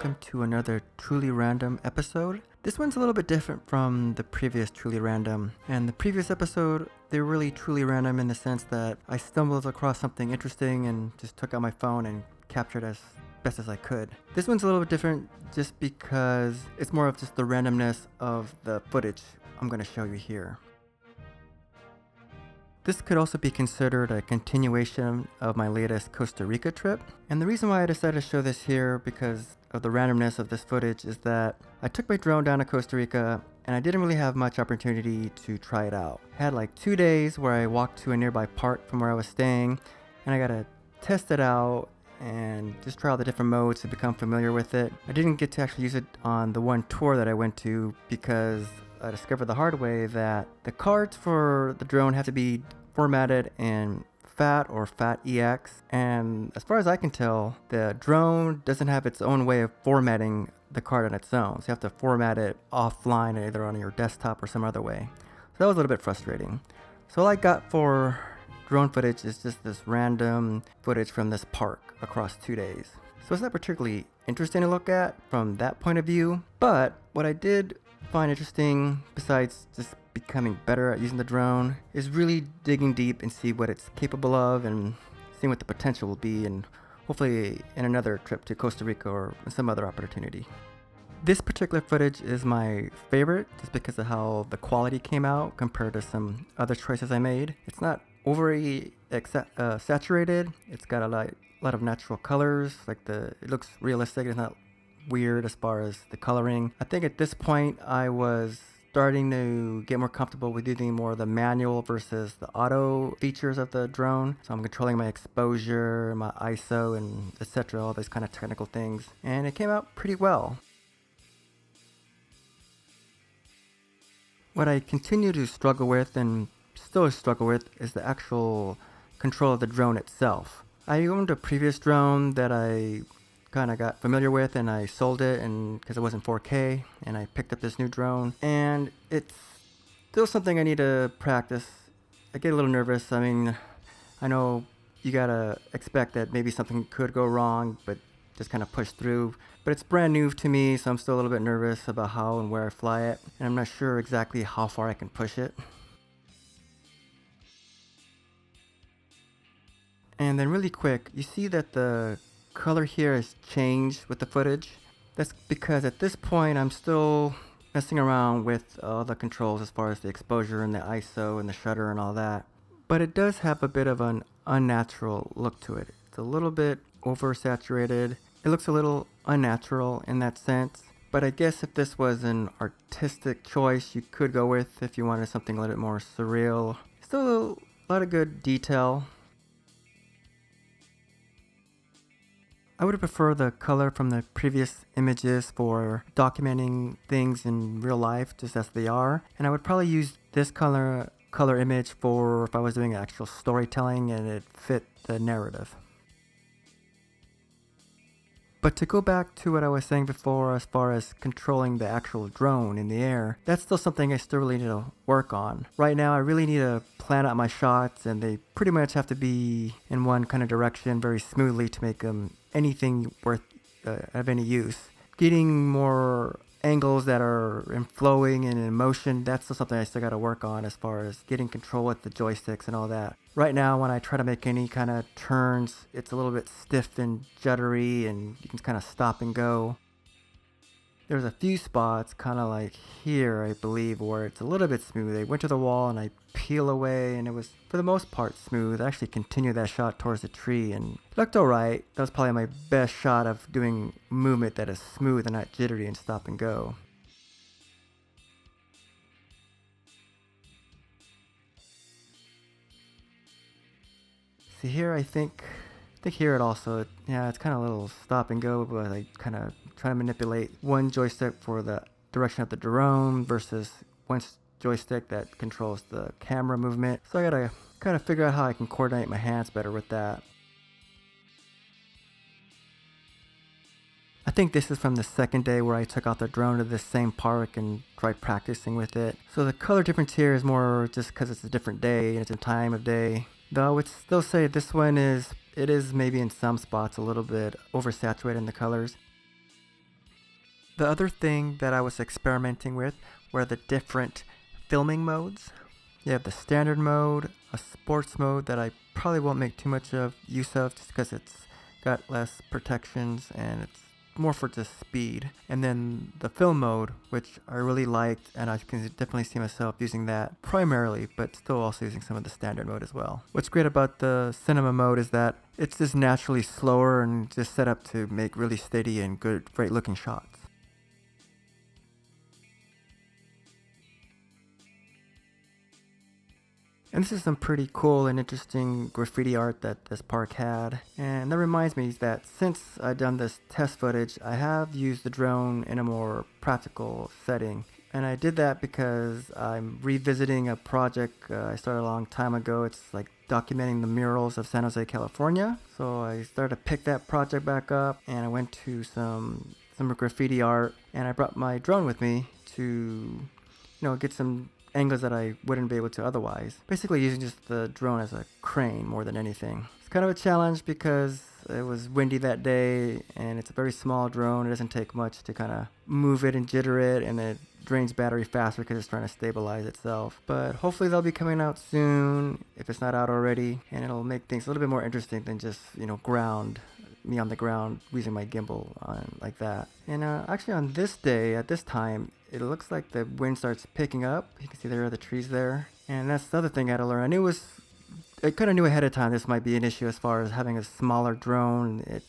welcome to another Truly Random episode. This one's a little bit different from the previous Truly Random. And the previous episode, they were really truly random in the sense that I stumbled across something interesting and just took out my phone and captured as best as I could. This one's a little bit different just because it's more of just the randomness of the footage I'm going to show you here. This could also be considered a continuation of my latest Costa Rica trip. And the reason why I decided to show this here because of the randomness of this footage is that I took my drone down to Costa Rica and I didn't really have much opportunity to try it out. I had like 2 days where I walked to a nearby park from where I was staying and I got to test it out and just try all the different modes to become familiar with it. I didn't get to actually use it on the one tour that I went to because I discovered the hard way that the cards for the drone have to be formatted in FAT or FAT-EX, and as far as I can tell, the drone doesn't have its own way of formatting the card on its own, so you have to format it offline either on your desktop or some other way. So that was a little bit frustrating. So all I got for drone footage is just this random footage from this park across 2 days. So it's not particularly interesting to look at from that point of view, but what I did find interesting, besides just becoming better at using the drone, is really digging deep and see what it's capable of and seeing what the potential will be, and hopefully in another trip to Costa Rica or some other opportunity. This particular footage is my favorite just because of how the quality came out compared to some other choices I made. It's not overly saturated. It's got a lot of natural colors. It looks realistic. It's not weird as far as the coloring. I think at this point I was starting to get more comfortable with using more of the manual versus the auto features of the drone. So I'm controlling my exposure, my ISO, and etc., all those kind of technical things. And it came out pretty well. What I continue to struggle with and still struggle with is the actual control of the drone itself. I owned a previous drone that I kind of got familiar with and I sold it and because it wasn't 4K, and I picked up this new drone and it's still something I need to practice. I get a little nervous. I mean, I know you gotta expect that maybe something could go wrong, but just kind of push through. But it's brand new to me, so I'm still a little bit nervous about how and where I fly it, and I'm not sure exactly how far I can push it. And then really quick, you see that the color here has changed with the footage. That's because at this point I'm still messing around with all the controls as far as the exposure and the ISO and the shutter and all that. But it does have a bit of an unnatural look to it. It's a little bit oversaturated. It looks a little unnatural in that sense. But I guess if this was an artistic choice you could go with if you wanted something a little bit more surreal. Still a lot of good detail. I would prefer the color from the previous images for documenting things in real life just as they are. And I would probably use this color image for if I was doing actual storytelling and it fit the narrative. But to go back to what I was saying before as far as controlling the actual drone in the air, that's still something I still really need to work on. Right now I really need to plan out my shots and they pretty much have to be in one kind of direction very smoothly to make them anything worth of any use. Getting more angles that are in flowing and in motion, that's still something I still got to work on as far as getting control with the joysticks and all that. Right now when I try to make any kind of turns, it's a little bit stiff and juddery and you can kind of stop and go. There's a few spots kind of like here, I believe, where it's a little bit smooth. I went to the wall and I peel away and it was for the most part smooth. I actually continued that shot towards the tree and it looked alright. That was probably my best shot of doing movement that is smooth and not jittery and stop and go. See here, I think here it also, yeah, it's kind of a little stop and go, but I kind of try to manipulate one joystick for the direction of the drone versus one joystick that controls the camera movement. So I gotta kind of figure out how I can coordinate my hands better with that. I think this is from the second day where I took out the drone to this same park and tried practicing with it. So the color difference here is more just because it's a different day and it's a time of day. Though I would still say this one is maybe in some spots a little bit oversaturated in the colors. The other thing that I was experimenting with were the different filming modes. You have the standard mode, a sports mode that I probably won't make too much of use of just because it's got less protections and it's more for just speed. And then the film mode, which I really liked, and I can definitely see myself using that primarily, but still also using some of the standard mode as well. What's great about the cinema mode is that it's just naturally slower and just set up to make really steady and good, great looking shots. And this is some pretty cool and interesting graffiti art that this park had. And that reminds me that since I've done this test footage, I have used the drone in a more practical setting. And I did that because I'm revisiting a project I started a long time ago. It's like documenting the murals of San Jose, California. So I started to pick that project back up, and I went to some graffiti art, and I brought my drone with me to, get some angles that I wouldn't be able to otherwise. Basically using just the drone as a crane more than anything. It's kind of a challenge because it was windy that day and it's a very small drone. It doesn't take much to kind of move it and jitter it, and it drains battery faster because it's trying to stabilize itself. But hopefully they'll be coming out soon if it's not out already, and it'll make things a little bit more interesting than just, me on the ground using my gimbal on like that. And actually on this day, at this time, it looks like the wind starts picking up. You can see there are the trees there. And that's the other thing I had to learn. I kind of knew ahead of time this might be an issue as far as having a smaller drone. It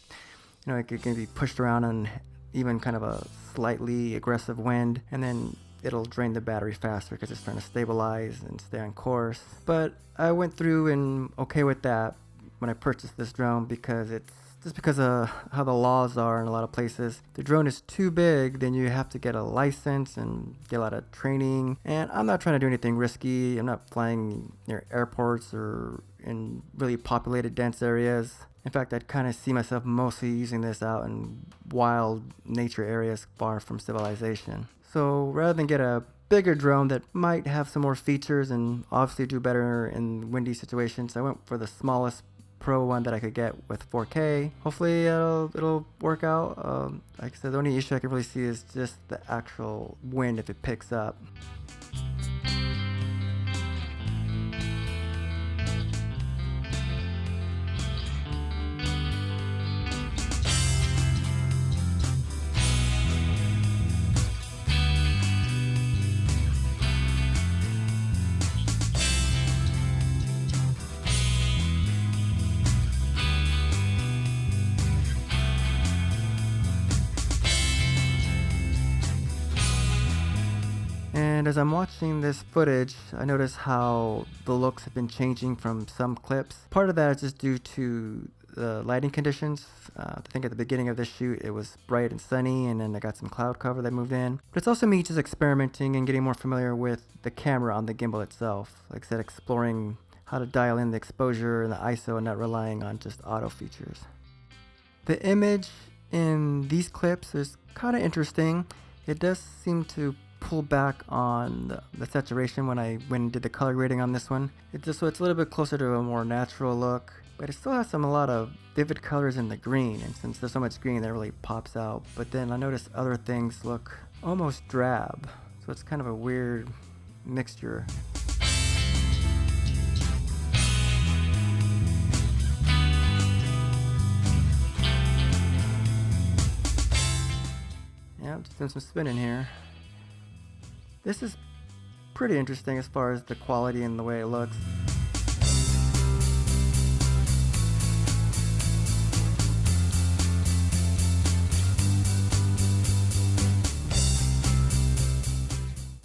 can be pushed around on even kind of a slightly aggressive wind, and then it'll drain the battery faster because it's trying to stabilize and stay on course. But I went through and okay with that when I purchased this drone because it's just because of how the laws are in a lot of places. If the drone is too big, then you have to get a license and get a lot of training. And I'm not trying to do anything risky. I'm not flying near airports or in really populated, dense areas. In fact, I'd kind of see myself mostly using this out in wild nature areas far from civilization. So rather than get a bigger drone that might have some more features and obviously do better in windy situations, I went for the smallest Pro one that I could get with 4K. Hopefully it'll work out. Like I said, the only issue I can really see is just the actual wind if it picks up. And as I'm watching this footage, I notice how the looks have been changing from some clips. Part of that is just due to the lighting conditions. I think at the beginning of this shoot, it was bright and sunny, and then I got some cloud cover that moved in. But it's also me just experimenting and getting more familiar with the camera on the gimbal itself. Like I said, exploring how to dial in the exposure and the ISO and not relying on just auto features. The image in these clips is kind of interesting. It does seem to pull back on the saturation when I went and did the color grading on this one. So it's a little bit closer to a more natural look, but it still has a lot of vivid colors in the green, and since there's so much green, that really pops out. But then I noticed other things look almost drab, so it's kind of a weird mixture. Yeah, just doing some spinning here. This is pretty interesting as far as the quality and the way it looks.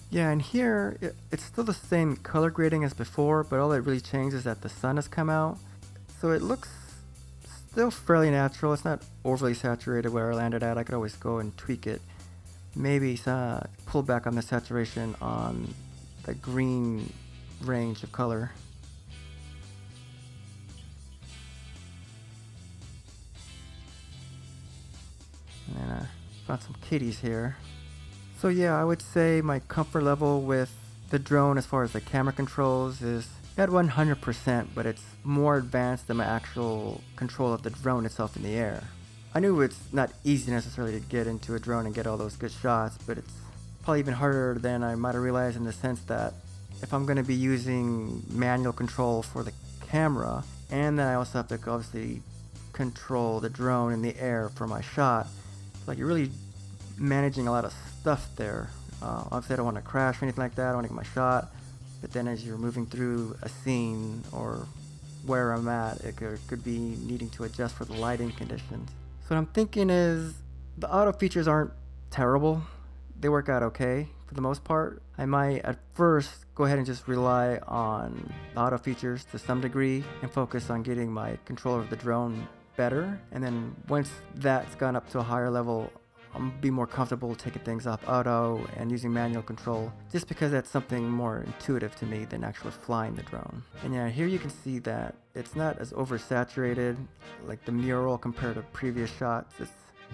Yeah, and here it's still the same color grading as before, but all that really changed is that the sun has come out. So it looks still fairly natural. It's not overly saturated where I landed at. I could always go and tweak it. Maybe pull back on the saturation on the green range of color. And then I found some kitties here. So yeah, I would say my comfort level with the drone as far as the camera controls is at 100%, but it's more advanced than my actual control of the drone itself in the air. I knew it's not easy necessarily to get into a drone and get all those good shots, but it's probably even harder than I might have realized, in the sense that if I'm going to be using manual control for the camera, and then I also have to obviously control the drone in the air for my shot, like you're really managing a lot of stuff there. Obviously I don't want to crash or anything like that, I want to get my shot, but then as you're moving through a scene or where I'm at, it could be needing to adjust for the lighting conditions. So what I'm thinking is, the auto features aren't terrible. They work out okay for the most part. I might at first go ahead and just rely on the auto features to some degree and focus on getting my control of the drone better. And then once that's gone up to a higher level, I'll be more comfortable taking things off auto and using manual control, just because that's something more intuitive to me than actually flying the drone. And yeah, here you can see that it's not as oversaturated like the mural compared to previous shots. It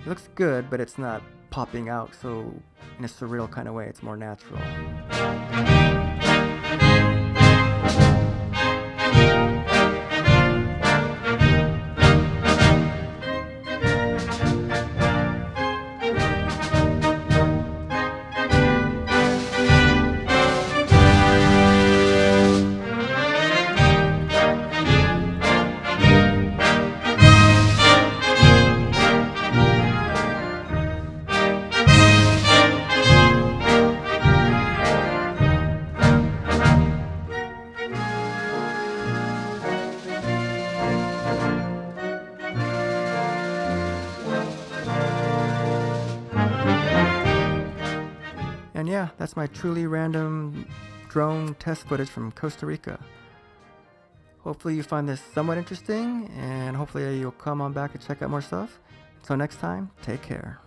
looks good, but it's not popping out so in a surreal kind of way. It's more natural. And yeah, that's my truly random drone test footage from Costa Rica. Hopefully you find this somewhat interesting, and hopefully you'll come on back and check out more stuff. Until next time, take care.